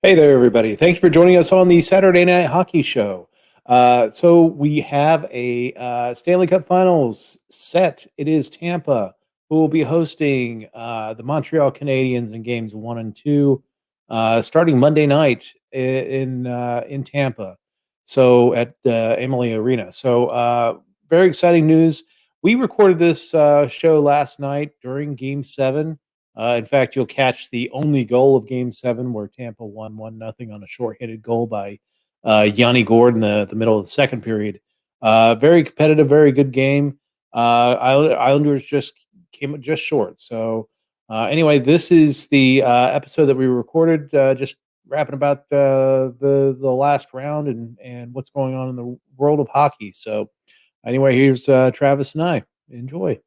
Hey there, everybody. Thanks for joining us on the Saturday Night Hockey Show. So we have a Stanley Cup Finals set. It is Tampa who will be hosting the Montreal Canadiens in games one and two, starting Monday night in Tampa. So at the Amalie Arena. Very exciting news. We recorded this show last night during Game Seven. In fact, you'll catch the only goal of Game Seven, where Tampa won 1-0 on a shorthanded goal by Yanni Gord in the middle of the second period. Very competitive, very good game. Islanders just came just short. Anyway, this is the episode that we recorded. Just rapping about the last round and what's going on in the world of hockey. So anyway, here's Travis and I. Enjoy.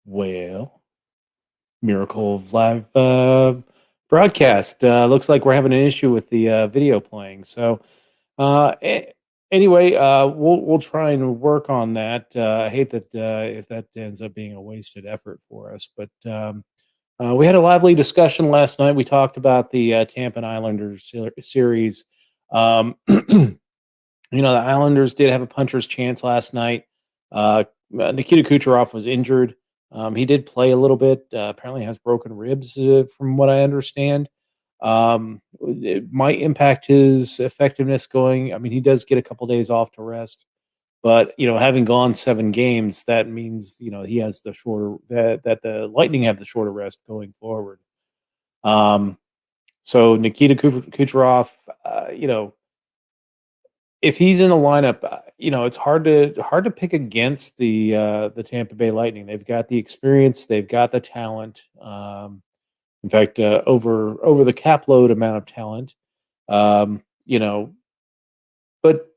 Well, miracle of live broadcast. Looks like we're having an issue with the video playing. Uh, a- anyway, we'll try and work on that. I hate that if that ends up being a wasted effort for us, but we had a lively discussion last night. We talked about the Tampa and Islanders series. The Islanders did have a puncher's chance last night. Nikita Kucherov was injured. He did play a little bit. Apparently, has broken ribs, from what I understand. It might impact his effectiveness going. I mean, he does get a couple days off to rest, but having gone 7 games, that means he has the shorter that the Lightning have the shorter rest going forward. Um, so Nikita Kucherov, if he's in the lineup, it's hard to pick against the Tampa Bay Lightning. They've got the experience, they've got the talent. In fact, over the cap load amount of talent. Um, you know, but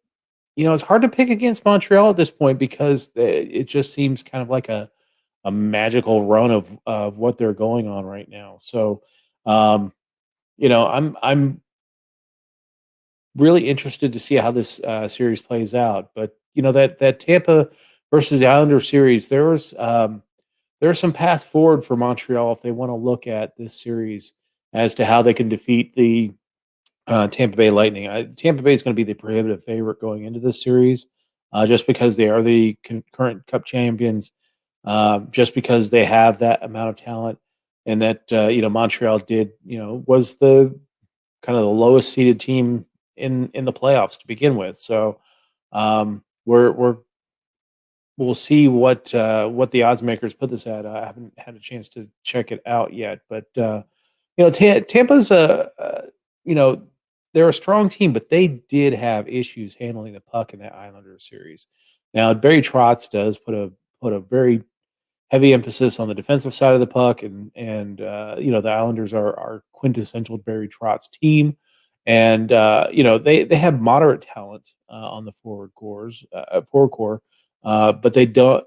it's hard to pick against Montreal at this point because it just seems kind of like a magical run of what they're going on right now. Um, I'm really interested to see how this series plays out. But that Tampa versus the Islanders series, there's some path forward for Montreal if they want to look at this series as to how they can defeat the Tampa Bay Lightning. Tampa Bay is going to be the prohibitive favorite going into this series, just because they are the current Cup champions, just because they have that amount of talent, and that Montreal did was the kind of the lowest seeded team in the playoffs to begin with. So we'll see what the odds makers put this at. I haven't had a chance to check it out yet, but Tampa's you know they're a strong team, but they did have issues handling the puck in that Islanders series. Now Barry Trotz does put a very heavy emphasis on the defensive side of the puck, and the Islanders are quintessential Barry Trotz team, and they have moderate talent on the forward core, but they don't.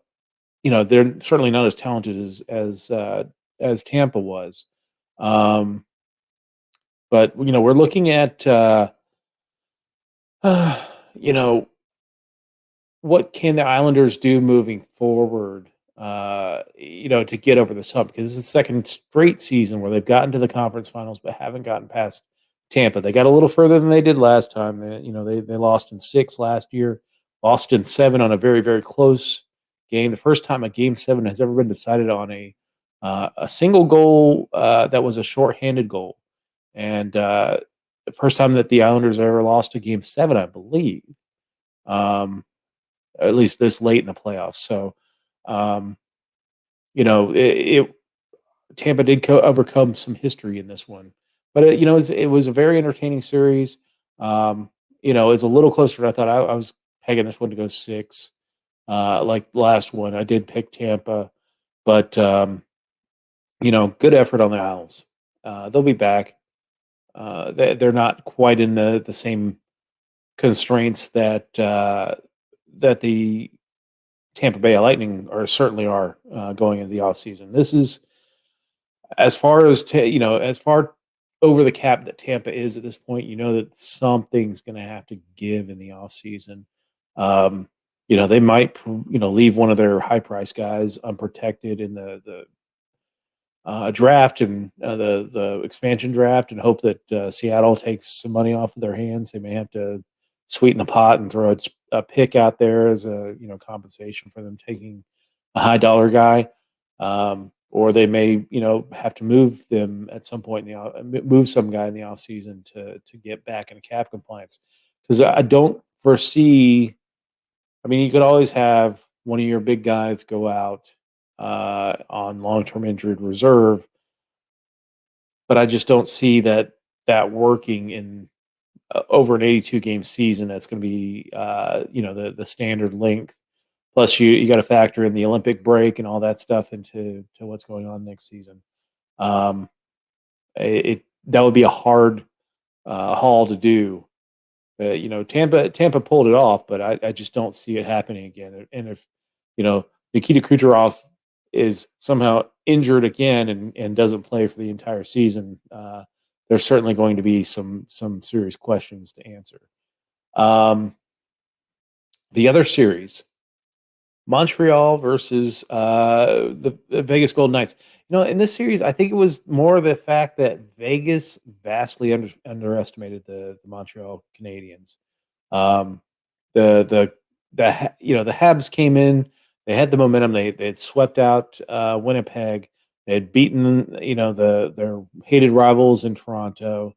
They're certainly not as talented as Tampa was. Um, but we're looking at you know what can the Islanders do moving forward, to get over this hump? Because this is the second straight season where they've gotten to the conference finals but haven't gotten past Tampa. They got a little further than they did last time. They lost in 6 last year, lost in 7 on a very, very close game. The first time a game 7 has ever been decided on a single goal that was a shorthanded goal. And the first time that the Islanders ever lost a game 7, I believe. At least this late in the playoffs. Um, it Tampa did overcome some history in this one, but it was a very entertaining series. It's a little closer than I thought. I was pegging this one to go 6, like the last one. I did pick Tampa, but good effort on the Owls. They'll be back. they're not quite in the same constraints that the Tampa Bay Lightning certainly are going into the offseason. This is as far as as far over the cap that Tampa is at this point. You know that something's going to have to give in the offseason. Um, they might leave one of their high price guys unprotected in the draft and the expansion draft, and hope that Seattle takes some money off of their hands. They may have to sweeten the pot and throw a pick out there as a compensation for them taking a high dollar guy, or they may have to move them at some point move some guy in the off season to get back into cap compliance, because I don't foresee. I mean, you could always have one of your big guys go out on long-term injured reserve, but I just don't see that working in over an 82 game season. That's going to be the standard length. Plus, you got to factor in the Olympic break and all that stuff into what's going on next season. Um, that would be a hard haul to do. Tampa pulled it off, but I just don't see it happening again. And if Nikita Kucherov is somehow injured again and doesn't play for the entire season, there's certainly going to be some serious questions to answer. The other series, Montreal versus the Vegas Golden Knights. In this series, I think it was more the fact that Vegas vastly underestimated the Montreal Canadiens. Um, the Habs came in. They had the momentum. They had swept out Winnipeg. They had beaten their hated rivals in Toronto.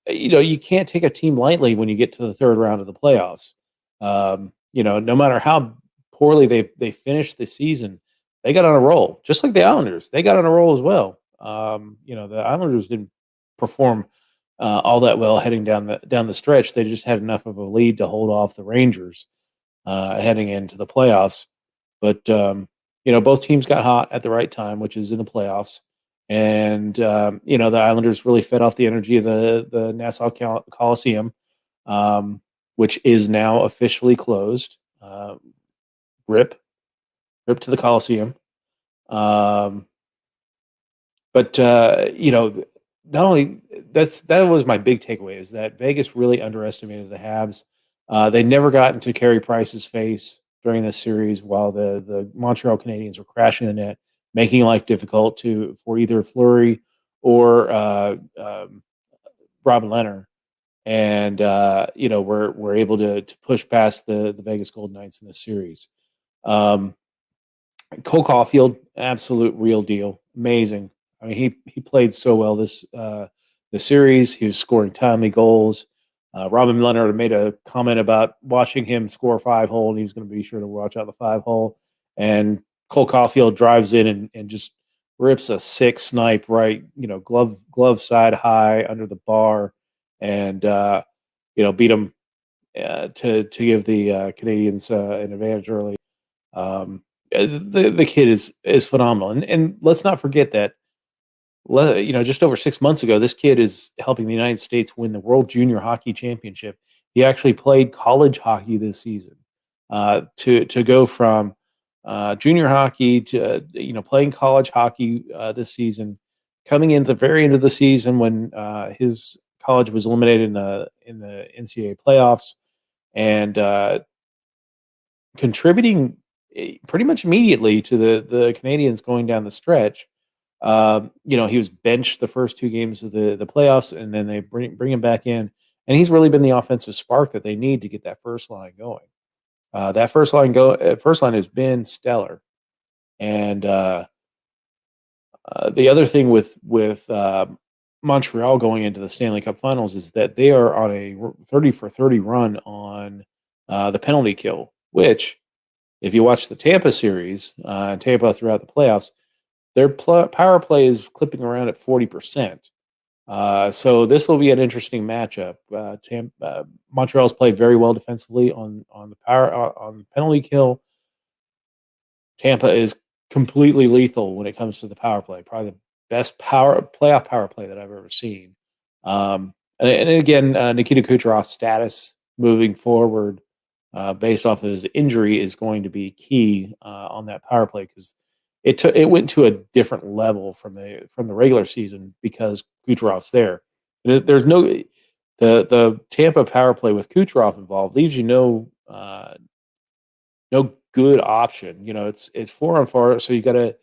You can't take a team lightly when you get to the third round of the playoffs. No matter how poorly they finished the season, they got on a roll, just like the Islanders. They got on a roll as well. The Islanders didn't perform all that well heading down the stretch. They just had enough of a lead to hold off the Rangers heading into the playoffs. But both teams got hot at the right time, which is in the playoffs. And the Islanders really fed off the energy of the Nassau Coliseum, which is now officially closed. Rip to the Coliseum. But not only that was my big takeaway, is that Vegas really underestimated the Habs. They never got into Carey Price's face during this series, while the Montreal Canadiens were crashing the net, making life difficult for either Fleury or Robin Leonard. And we're able to push past the Vegas Golden Knights in this series. Cole Caulfield, absolute real deal, amazing. I mean, he played so well this series. He was scoring timely goals. Robin Leonard made a comment about watching him score 5-hole, and he was going to be sure to watch out the 5-hole. And Cole Caulfield drives in and just rips a 6 snipe right, glove side high under the bar, and beat him to give the Canadiens an advantage early. The kid is phenomenal, and let's not forget that just over 6 months ago, this kid is helping the United States win the World Junior Hockey Championship. He actually played college hockey this season. To go from junior hockey to playing college hockey this season, coming into the very end of the season when his college was eliminated in the NCAA playoffs, and contributing pretty much immediately to the Canadiens going down the stretch. He was benched the first 2 games of the playoffs, and then they bring him back in, and he's really been the offensive spark that they need to get that first line going. That first line has been stellar, and the other thing with Montreal going into the Stanley Cup Finals is that they are on a 30 for 30 run on the penalty kill, which, if you watch the Tampa series, Tampa throughout the playoffs, their power play is clipping around at 40%. So this will be an interesting matchup. Montreal's played very well defensively on the on penalty kill. Tampa is completely lethal when it comes to the power play. Probably the best playoff power play that I've ever seen. And again, Nikita Kucherov's status moving forward, based off of his injury, is going to be key on that power play because it went to a different level from the regular season because Kucherov's there. There's no the Tampa power play with Kucherov involved leaves you no good option. It's 4 on 4, so you gotta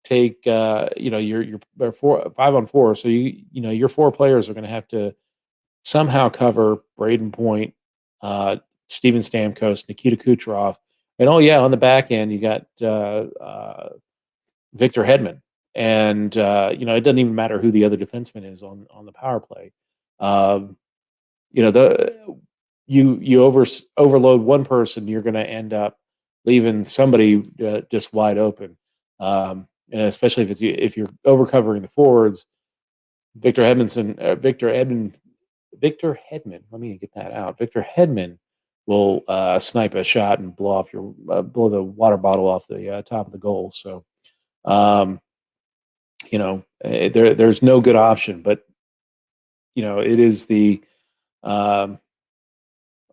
take your 4 5 on 4. So your 4 players are gonna have to somehow cover Braden Point, Steven Stamkos, Nikita Kucherov, and oh yeah, on the back end you got Victor Hedman, and it doesn't even matter who the other defenseman is on the power play. Um, the you overload one person, you're going to end up leaving somebody just wide open. And especially if you're overcovering the forwards, Victor Edmond, Victor Hedman. Let me get that out. Victor Hedman will snipe a shot and blow the water bottle off the top of the goal. So, there's no good option, but it is the um,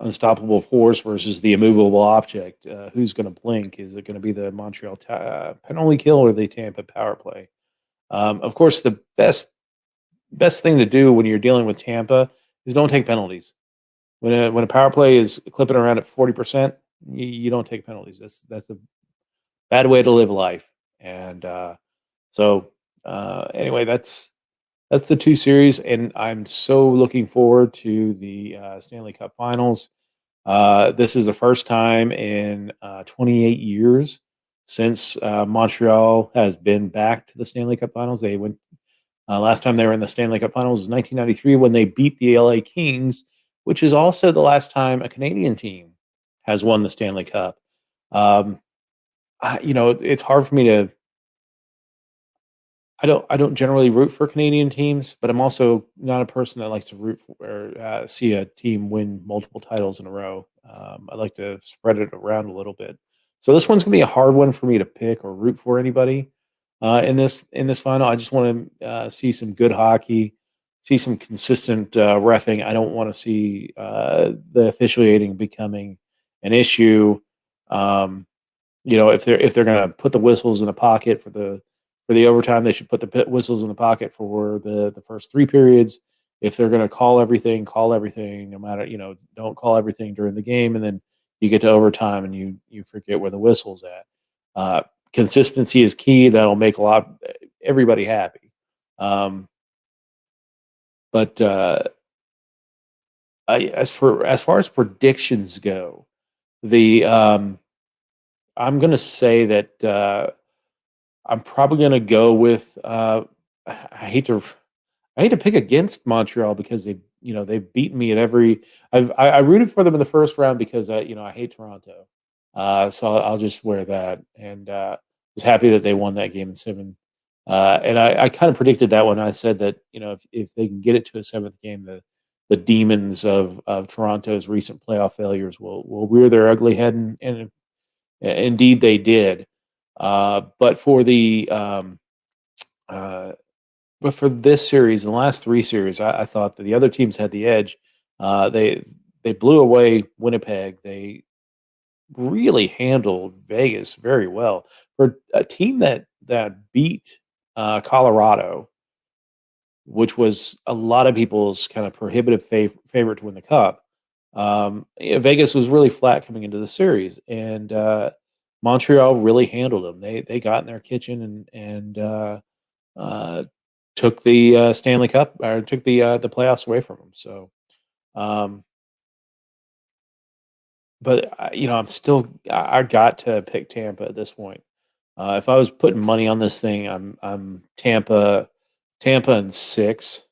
unstoppable force versus the immovable object. Who's going to blink? Is it going to be the Montreal penalty kill or the Tampa power play? Of course, the best thing to do when you're dealing with Tampa is don't take penalties. When a power play is clipping around at 40%, you don't take penalties. That's a bad way to live life. And anyway, that's the two series, and I'm so looking forward to the Stanley Cup Finals. This is the first time in 28 years since Montreal has been back to the Stanley Cup Finals. They went last time they were in the Stanley Cup Finals was 1993 when they beat the LA Kings, which is also the last time a Canadian team has won the Stanley Cup. Um, it's hard for me to. I don't generally root for Canadian teams, but I'm also not a person that likes to root for or see a team win multiple titles in a row. I like to spread it around a little bit. So this one's gonna be a hard one for me to pick or root for anybody in this final. I just want to see some good hockey, see some consistent refing. I don't want to see the officiating becoming an issue. Um, if they're going to put the whistles in the pocket for the overtime, they should put the whistles in the pocket for the first 3 periods. If they're going to call everything, no matter don't call everything during the game, and then you get to overtime and you forget where the whistle's at. Uh, Consistency is key. That'll make everybody happy. Um, but as far as predictions go, the I'm going to say that. I'm probably gonna go with. I hate to pick against Montreal because they've beaten me at every. I rooted for them in the first round because I hate Toronto, so I'll just wear that and was happy that they won that game in 7. And I kind of predicted that one. I said that if they can get it to a seventh game, the demons of Toronto's recent playoff failures will rear their ugly head, and indeed they did. But for the uh, but for this series, the last 3 series, I thought that the other teams had the edge. They blew away Winnipeg. They really handled Vegas very well for a team that beat Colorado, which was a lot of people's kind of prohibitive favorite to win the cup. Vegas was really flat coming into the series, and Montreal really handled them. They got in their kitchen and uh, took the Stanley Cup or took the playoffs away from them. So, um, but I'm still I got to pick Tampa at this point. If I was putting money on this thing, I'm Tampa in 6.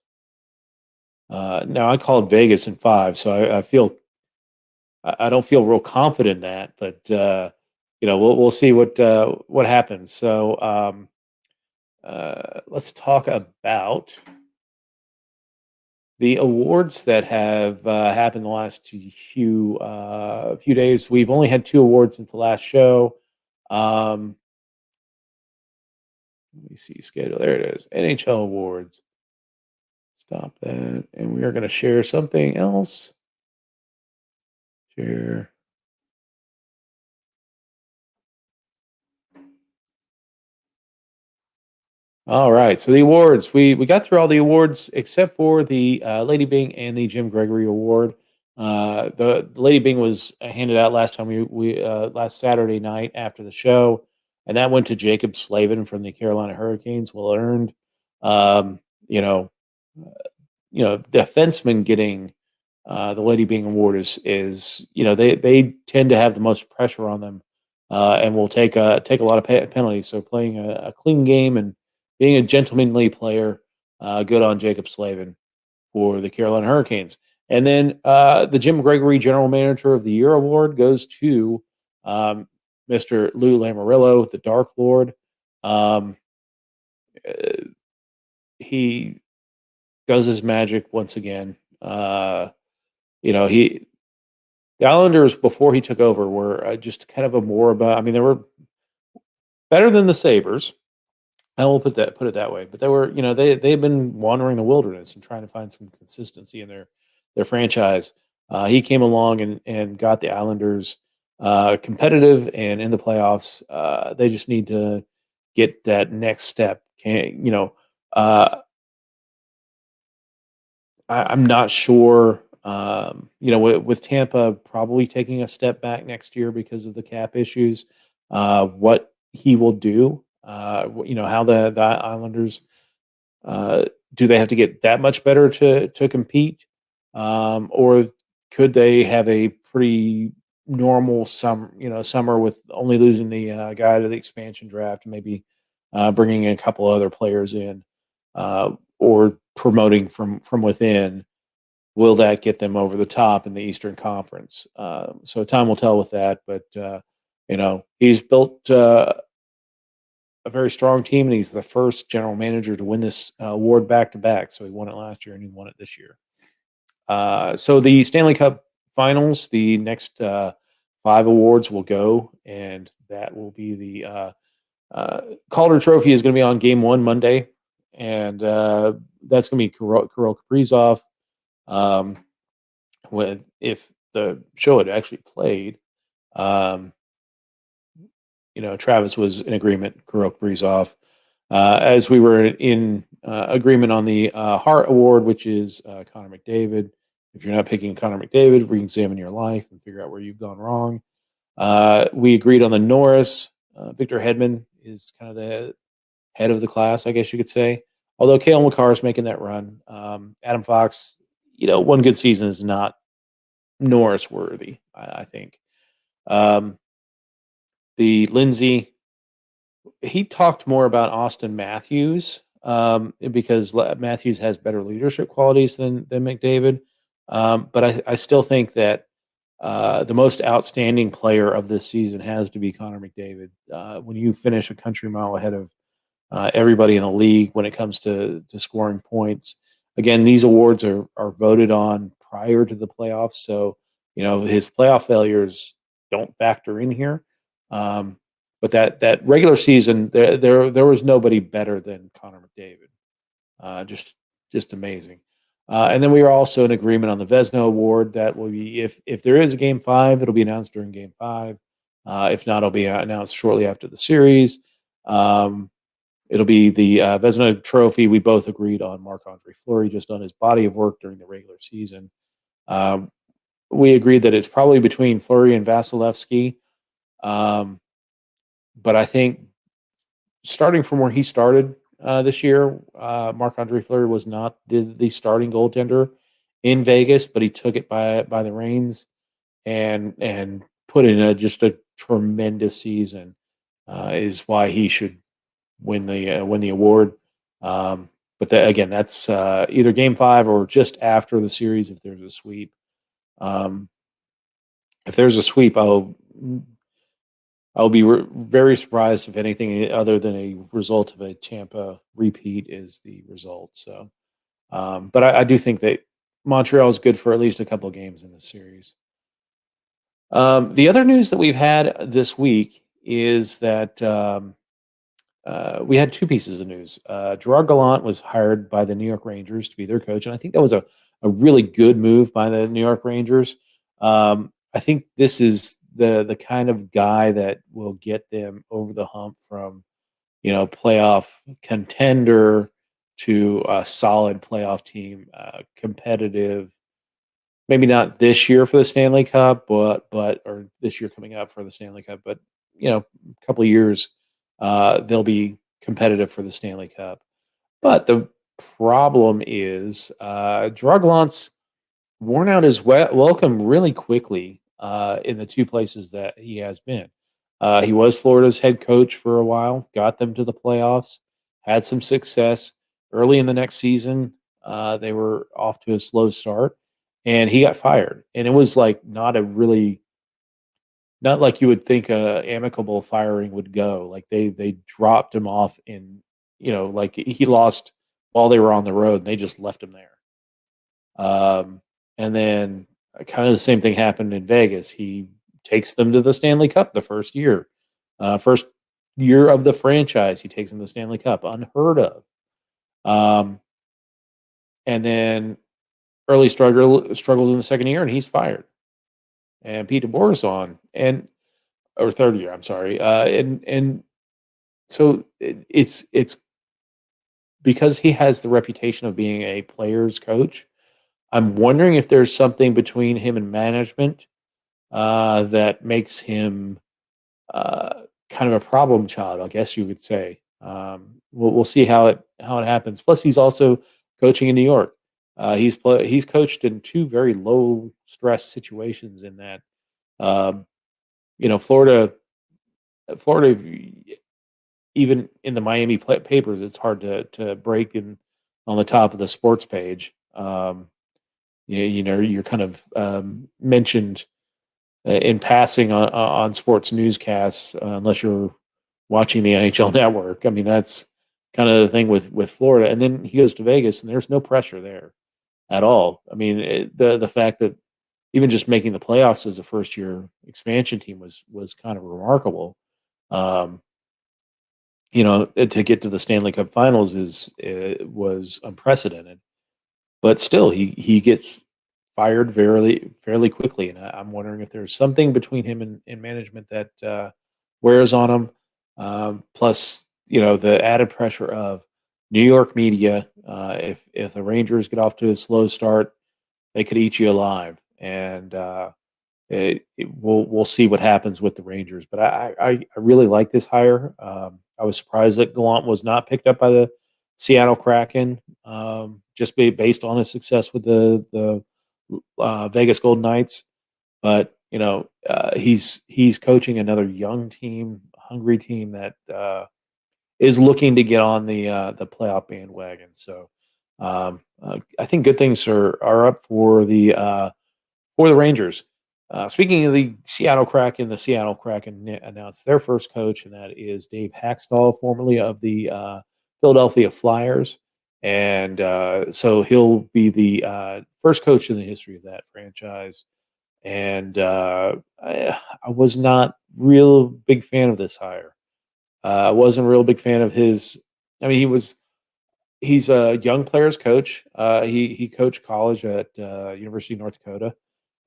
Now I called Vegas in 5, so I don't feel real confident in that, but we'll see what happens. So let's talk about the awards that have happened the last few days. We've only had 2 awards since the last show. Um, Let me see schedule. There it is. NHL awards. stop that. And we are going to share something else. Share. All right. So the awards, we got through all the awards except for the Lady Bing and the Jim Gregory Award. The Lady Bing was handed out last time we last Saturday night after the show, and that went to Jacob Slavin from the Carolina Hurricanes. Well earned. Um, you know, defensemen getting the Lady Bing Award is they tend to have the most pressure on them, and will take a lot of penalties. So playing a clean game and being a gentlemanly player, good on Jacob Slavin for the Carolina Hurricanes. And then the Jim Gregory General Manager of the Year award goes to um, Mr. Lou Lamoriello, the Dark Lord. Um, uh, he does his magic once again. He The Islanders before he took over were just kind of a more about. I mean, they were better than the Sabers. I will put it that way. But they were, they've been wandering the wilderness and trying to find some consistency in their franchise. He came along and got the Islanders competitive and in the playoffs. They just need to get that next step. Uh, I'm not sure. With Tampa probably taking a step back next year because of the cap issues, what he will do. How the Islanders do they have to get that much better to compete, or could they have a pretty normal summer with only losing the guy to the expansion draft and maybe bringing in a couple other players in, or promoting from within? Will that get them over the top in the Eastern Conference? So time will tell with that. But he's built a very strong team, and he's the first general manager to win this award back to back. So he won it last year, and he won it this year. So the Stanley Cup Finals, the next 5 awards will go, and that will be the Calder Trophy is going to be on Game 1 Monday, and that's going to be Kirill Kaprizov. If the show had actually played, um, Travis was in agreement, Kirill Kaprizov, as we were in agreement on the Hart Award, which is Connor McDavid. If you're not picking Connor McDavid, re-examine your life and figure out where you've gone wrong. We agreed on the Norris. Victor Hedman is kind of the head of the class, I guess you could say. Although Cale Makar is making that run. Adam Fox, one good season is not Norris worthy, I think. Um, the Lindsay, he talked more about Austin Matthews, because Matthews has better leadership qualities than McDavid. But I still think that the most outstanding player of this season has to be Connor McDavid. When you finish a country mile ahead of everybody in the league when it comes to scoring points. Again, these awards are voted on prior to the playoffs, so his playoff failures don't factor in here. Um, but that regular season, there was nobody better than Connor McDavid. Just amazing. And then we are also in agreement on the Vezina Award. That will be if there is a Game 5, it'll be announced during Game 5. If not, it'll be announced shortly after the series. It'll be the Vezina Trophy. We both agreed on Marc-Andre Fleury just on his body of work during the regular season. We agreed that it's probably between Fleury and Vasilevsky. But I think starting from where he started this year, Marc-Andre Fleury was not the starting goaltender in Vegas, but he took it by the reins and put in just a tremendous season. Is why he should win the award. But again, that's either Game 5 or just after the series if there's a sweep. Um, if there's a sweep, I'll be very surprised if anything other than a result of a Tampa repeat is the result. So, but I do think that Montreal is good for at least a couple of games in the series. The other news that we've had this week is that we had two pieces of news. Gerard Gallant was hired by the New York Rangers to be their coach, and I think that was a really good move by the New York Rangers. I think this is the kind of guy that will get them over the hump from playoff contender to a solid playoff team, competitive. Maybe not this year for the Stanley Cup, but or this year coming up for the Stanley Cup, but a couple of years, they'll be competitive for the Stanley Cup. But the problem is, Gerard Gallant's worn out his welcome really quickly in the two places that he has been. He was Florida's head coach for a while, got them to the playoffs, had some success early in the next season. They were off to a slow start, and he got fired. And it was like not like you would think a amicable firing would go. Like they dropped him off in like he lost while they were on the road, and they just left him there. And then kind of the same thing happened in Vegas. He takes them to the Stanley Cup the first year of the franchise. He takes them to the Stanley Cup, unheard of. Um, and then early struggles in the second year, and he's fired. And Pete DeBoer's on, and or third year, I'm sorry. And so it's because he has the reputation of being a player's coach. I'm wondering if there's something between him and management that makes him kind of a problem child, I guess you would say. We'll see how it happens. Plus, he's also coaching in New York. He's coached in two very low stress situations. In that, um, Florida, even in the Miami papers, it's hard to break in on the top of the sports page. You're kind of mentioned in passing on sports newscasts, unless you're watching the NHL Network. I mean, that's kind of the thing with Florida. And then he goes to Vegas, and there's no pressure there at all. I mean, the fact that even just making the playoffs as a first year expansion team was kind of remarkable. Um, to get to the Stanley Cup Finals was unprecedented. But still, he gets fired fairly quickly, and I'm wondering if there's something between him and management that wears on him. Plus, the added pressure of New York media. If the Rangers get off to a slow start, they could eat you alive, and we'll see what happens with the Rangers. But I really like this hire. I was surprised that Gallant was not picked up by the Seattle Kraken, just based on his success with the Vegas Golden Knights. But he's coaching another young team, hungry team that is looking to get on the playoff bandwagon. So I think good things are up for the Rangers. Speaking of the Seattle Kraken announced their first coach, and that is Dave Haxtell, formerly of the Philadelphia Flyers. And so he'll be the first coach in the history of that franchise. And I was not real big fan of this hire. I wasn't a real big fan of his. I mean, he's a young players coach. He coached college at University of North Dakota,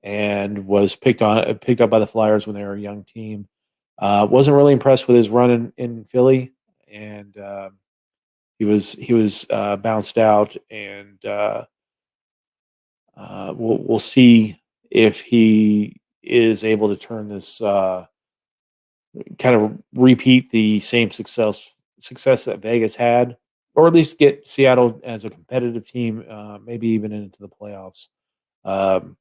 and was picked up by the Flyers when they were a young team. Wasn't really impressed with his run in Philly, and he was bounced out. And we'll see if he is able to turn this kind of repeat the same success that Vegas had, or at least get Seattle as a competitive team, maybe even into the playoffs. Um,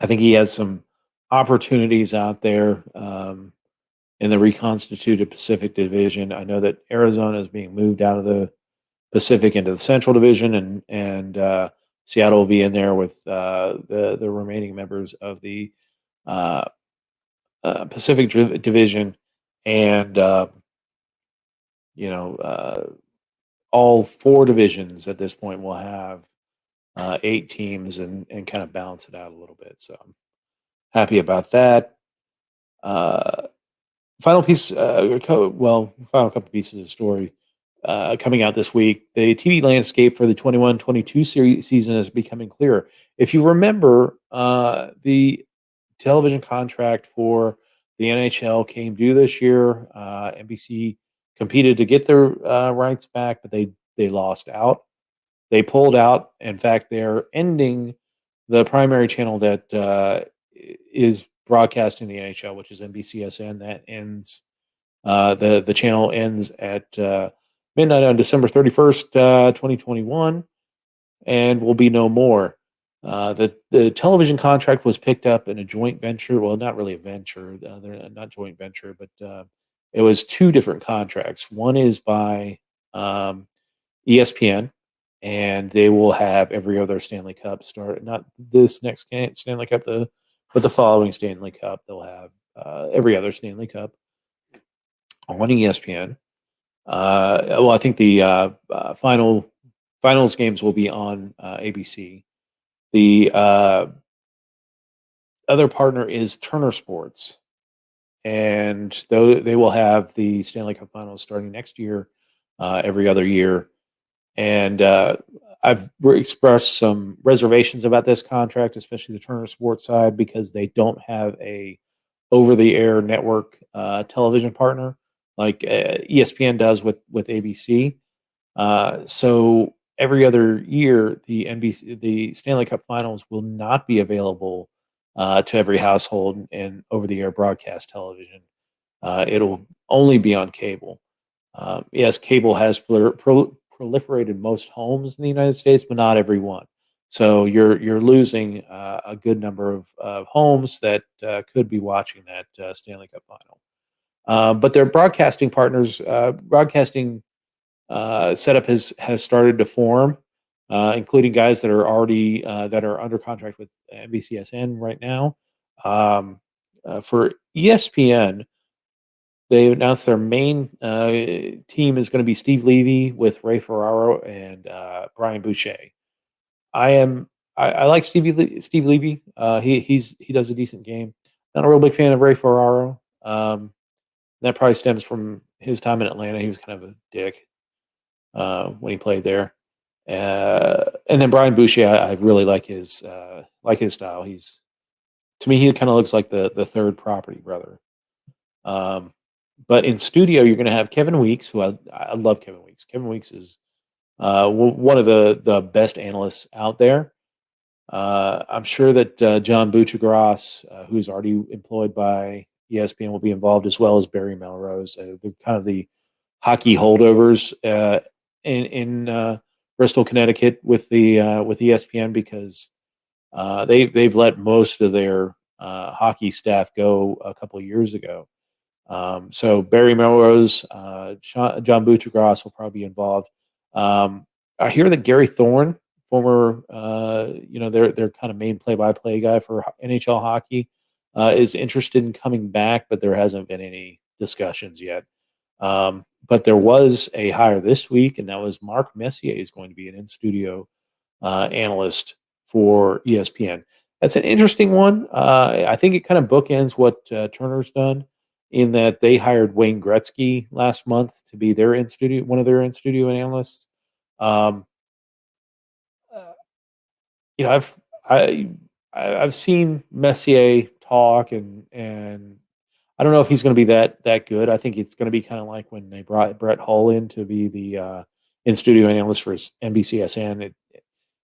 I think he has some opportunities out there in the reconstituted Pacific Division. I know that Arizona is being moved out of the Pacific into the Central Division, and Seattle will be in there with the remaining members of the uh, Pacific Division, and you know uh, all four divisions at this point will have 8 teams, and kind of balance it out a little bit. So I'm happy about that. Uh, Final piece, final couple pieces of story coming out this week. The TV landscape for the 21-22 season is becoming clearer. If you remember, the television contract for the NHL came due this year. NBC competed to get their rights back, but they lost out. They pulled out. In fact, they're ending the primary channel that is broadcasting the NHL, which is NBCSN. That ends the channel ends at midnight on December 31st, 2021, and will be no more. The television contract was picked up in a joint venture. Well, not really a venture. They're not joint venture, but it was two different contracts. One is by ESPN, and they will have every other Stanley Cup start. Not this next Stanley Cup, but the following Stanley Cup. They'll have every other Stanley Cup on ESPN. I think the finals games will be on ABC. The other partner is Turner Sports, and they will have the Stanley Cup Finals starting next year, every other year. And I've expressed some reservations about this contract, especially the Turner Sports side, because they don't have a over-the-air network television partner like ESPN does with ABC. So every other year, the Stanley Cup Finals will not be available to every household and over-the-air broadcast television. It'll only be on cable. Yes, cable has proliferated most homes in the United States, but not every one. So you're losing a good number of homes that could be watching that Stanley Cup final. But their broadcasting partners, broadcasting setup has started to form, including guys that are already that are under contract with NBCSN right now. For ESPN, they announced their main team is going to be Steve Levy with Ray Ferraro and Brian Boucher. I like Steve Levy. He does a decent game. Not a real big fan of Ray Ferraro. That probably stems from his time in Atlanta. He was kind of a dick when he played there. And then Brian Boucher, I really like his style. To me, he kind of looks like the third Property brother. But in studio, you're going to have Kevin Weeks, who I love. Kevin Weeks. Kevin Weeks is one of the best analysts out there. I'm sure that John Buccigross, who's already employed by ESPN, will be involved, as well as Barry Melrose. They're kind of the hockey holdovers in Bristol, Connecticut, with ESPN, because they've let most of their hockey staff go a couple of years ago. So Barry Melrose, John Buccigross will probably be involved. I hear that Gary Thorne, former, their kind of main play-by-play guy for NHL hockey, is interested in coming back, but there hasn't been any discussions yet. But there was a hire this week, and that was Mark Messier is going to be an in-studio analyst for ESPN. That's an interesting one. I think it kind of bookends what Turner's done, in that they hired Wayne Gretzky last month to be one of their in-studio analysts. Um, you know, I've seen Messier talk, and I don't know if he's going to be that good. I think it's going to be kind of like when they brought Brett Hull in to be the in-studio analyst for NBCSN.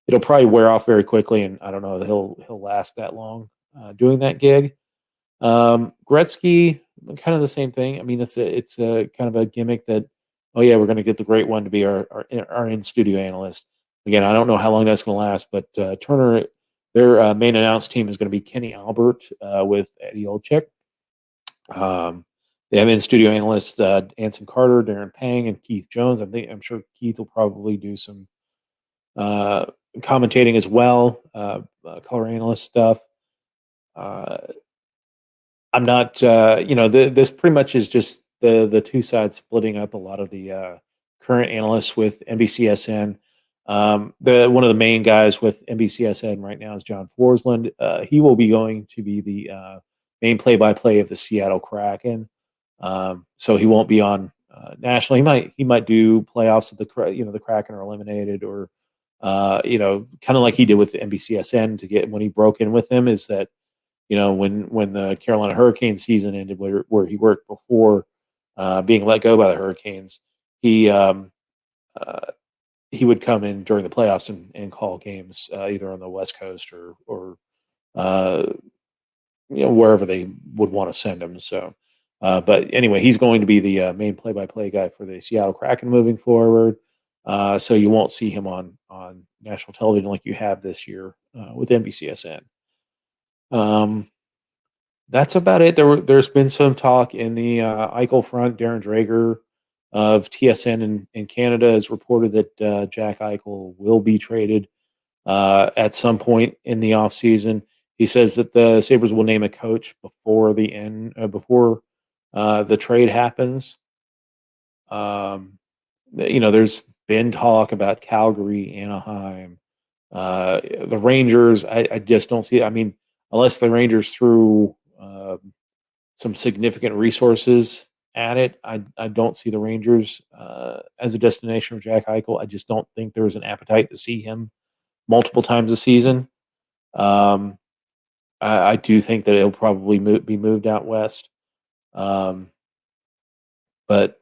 It'll probably wear off very quickly, and I don't know that he'll last that long doing that gig. Gretzky, kind of the same thing. I mean, it's a kind of a gimmick that, oh yeah, we're going to get the great one to be our in-studio analyst. Again, I don't know how long that's going to last, but Turner, their main announced team is going to be Kenny Albert with Eddie Olczyk. They have in-studio analysts Anson Carter, Darren Pang, and Keith Jones. I'm sure Keith will probably do some commentating as well, color analyst stuff. I'm not, this pretty much is just the two sides splitting up a lot of the current analysts with NBCSN. One of the main guys with NBCSN right now is John Forsland. He will be going to be the main play-by-play of the Seattle Kraken. So he won't be on national. He might do playoffs if the Kraken are eliminated, or kind of like he did with the NBCSN to get when he broke in with them. Is that when the Carolina Hurricanes season ended, where he worked before being let go by the Hurricanes, he uh, he would come in during the playoffs and call games either on the West Coast or uh, wherever they would want to send him. So, but anyway, he's going to be the main play-by-play guy for the Seattle Kraken moving forward. So you won't see him on national television like you have this year with NBCSN. Um, that's about it. There's been some talk in the Eichel front. Darren Drager of TSN in Canada has reported that Jack Eichel will be traded at some point in the offseason. He says that the Sabres will name a coach before the trade happens. There's been talk about Calgary, Anaheim, the Rangers. I just don't see it. I mean, unless the Rangers threw some significant resources at it, I don't see the Rangers as a destination for Jack Eichel. I just don't think there's an appetite to see him multiple times a season. Um, I do think that it'll probably be moved out west. Um, but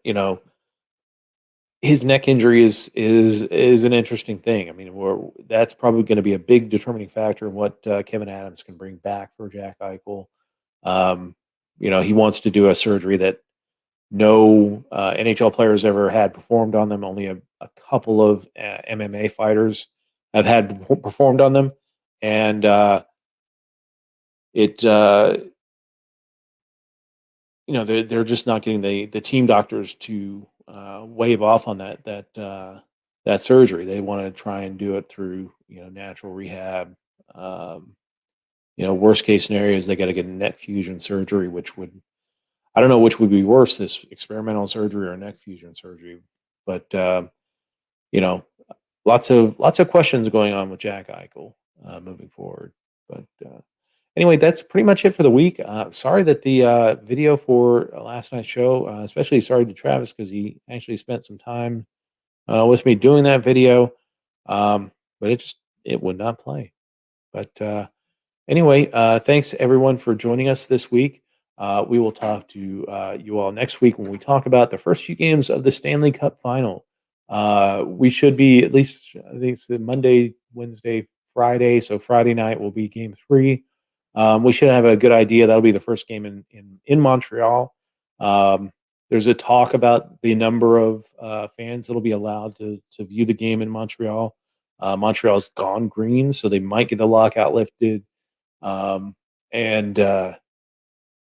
his neck injury is an interesting thing. I mean, that's probably going to be a big determining factor in what Kevin Adams can bring back for Jack Eichel. Um, he wants to do a surgery that no NHL players ever had performed on them. Only a couple of MMA fighters have had performed on them, and it they're just not getting the team doctors to wave off on that surgery. They want to try and do it through natural rehab. Um, worst case scenario is they got to get a neck fusion surgery, which would, I don't know which would be worse, this experimental surgery or neck fusion surgery. But you know, lots of questions going on with Jack Eichel moving forward. But anyway, that's pretty much it for the week. Sorry that the video for last night's show, especially sorry to Travis because he actually spent some time with me doing that video, but it would not play. But anyway, thanks everyone for joining us this week. We will talk to you all next week when we talk about the first few games of the Stanley Cup Final. We should be at least, I think it's the Monday, Wednesday, Friday. So Friday night will be game 3. We should have a good idea. That'll be the first game in Montreal. There's a talk about the number of fans that'll be allowed to view the game in Montreal. Montreal's gone green, so they might get the lockout lifted. And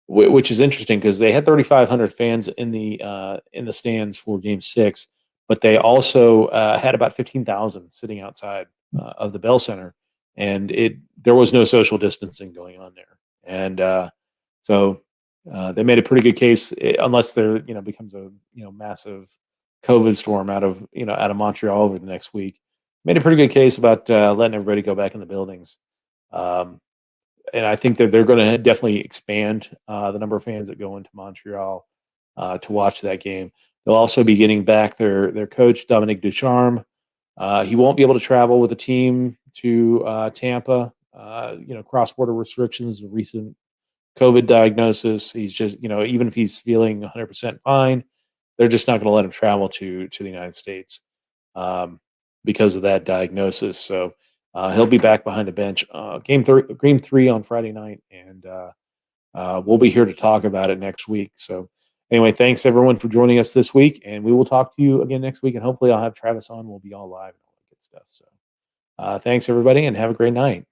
which is interesting because they had 3,500 fans in the stands for Game 6, but they also had about 15,000 sitting outside of the Bell Center, and there was no social distancing going on there, and so they made a pretty good case, unless there becomes a massive COVID storm out of Montreal over the next week. Made a pretty good case about letting everybody go back in the buildings. And I think that they're going to definitely expand the number of fans that go into Montreal to watch that game. They'll also be getting back their coach, Dominic Ducharme. He won't be able to travel with the team to Tampa. Cross-border restrictions, recent COVID diagnosis. He's just, even if he's feeling 100% fine, they're just not going to let him travel to the United States because of that diagnosis. So he'll be back behind the bench. Game 3 on Friday night, and we'll be here to talk about it next week. So anyway, thanks everyone for joining us this week, and we will talk to you again next week. And hopefully, I'll have Travis on. We'll be all live and all that good stuff. So thanks everybody, and have a great night.